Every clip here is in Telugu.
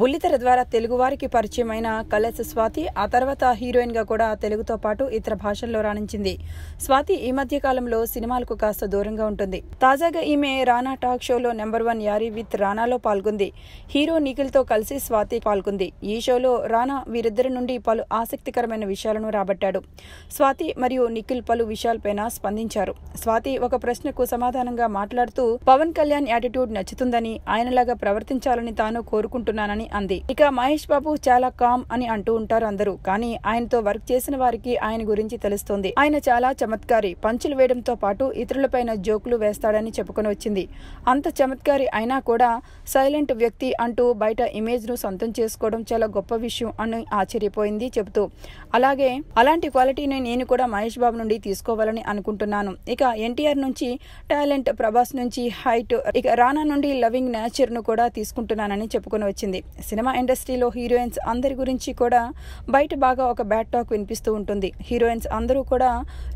బుల్లితెర ద్వారా తెలుగువారికి పరిచయమైన కలర్స్ స్వాతి ఆ తర్వాత హీరోయిన్ గా కూడా తెలుగుతో పాటు ఇతర భాషల్లో రాణించింది. స్వాతి ఈ మధ్య కాలంలో సినిమాలకు కాస్త దూరంగా ఉంటుంది. తాజాగా ఈమె రానా టాక్ షోలో నెంబర్ 1 యారీ విత్ రానాలో పాల్గొంది. హీరో నిఖిల్ తో కలిసి స్వాతి పాల్గొంది. ఈ షోలో రానా వీరిద్దరి నుండి పలు ఆసక్తికరమైన విషయాలను రాబట్టాడు. స్వాతి మరియు నిఖిల్ పలు విషయాలపైన స్పందించారు. స్వాతి ఒక ప్రశ్నకు సమాధానంగా మాట్లాడుతూ పవన్ కళ్యాణ్ యాటిట్యూడ్ నచ్చుతుందని, ఆయనలాగా ప్రవర్తించాలని తాను కోరుకుంటున్నానని అంది. ఇక మహేష్ బాబు చాలా కామ్ అని అంటూ ఉంటారు అందరూ, కానీ ఆయనతో వర్క్ చేసిన వారికి ఆయన గురించి తెలుస్తోంది. ఆయన చాలా చమత్కారి, పంచులు వేయడంతో పాటు ఇతరులపైన జోకులు వేస్తాడని చెప్పుకొని వచ్చింది. అంత చమత్కారి అయినా కూడా సైలెంట్ వ్యక్తి అంటూ బయట ఇమేజ్ ను సొంతం చేసుకోవడం చాలా గొప్ప విషయం అని ఆశ్చర్యపోయింది చెబుతూ, అలాగే అలాంటి క్వాలిటీని నేను కూడా మహేష్ బాబు నుండి తీసుకోవాలని అనుకుంటున్నాను. ఇక ఎన్టీఆర్ నుంచి టాలెంట్, ప్రభాస్ నుంచి హైట్, ఇక రానా నుండి లవింగ్ నేచర్ ను కూడా తీసుకుంటున్నానని చెప్పుకొని వచ్చింది. సినిమా ఇండస్ట్రీలో హీరోయిన్స్ అందరి గురించి కూడా బయట బాగా ఒక బ్యాడ్ టాక్ వినిపిస్తూ ఉంటుంది. హీరోయిన్స్ అందరూ కూడా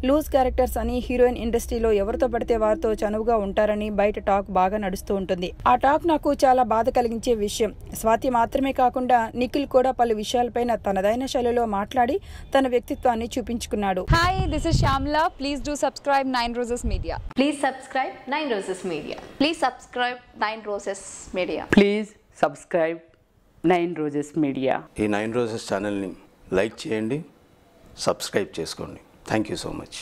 లూజ్ క్యారెక్టర్స్ అని, హీరోయిన్ ఇండస్ట్రీలో ఎవరితో పడితే వారితో చనువుగా ఉంటారని బయట టాక్ బాగా నడుస్తూ ఉంటుంది. ఆ టాక్ నాకు చాలా బాధ కలిగించే విషయం. స్వాతి మాత్రమే కాకుండా నిఖిల్ కూడా పలు విషయాలపైన తనదైన శైలిలో మాట్లాడి తన వ్యక్తిత్వాన్ని చూపించుకున్నాడు. Hi, this is Shyamla. Please do subscribe 9 Roses Media. Please subscribe 9 Roses Media. Please subscribe 9 Roses Media. Please subscribe 9 Roses Media. ఈ 9 Roses ఛానల్ని లైక్ చేయండి, సబ్స్క్రైబ్ చేసుకోండి. Thank you so much.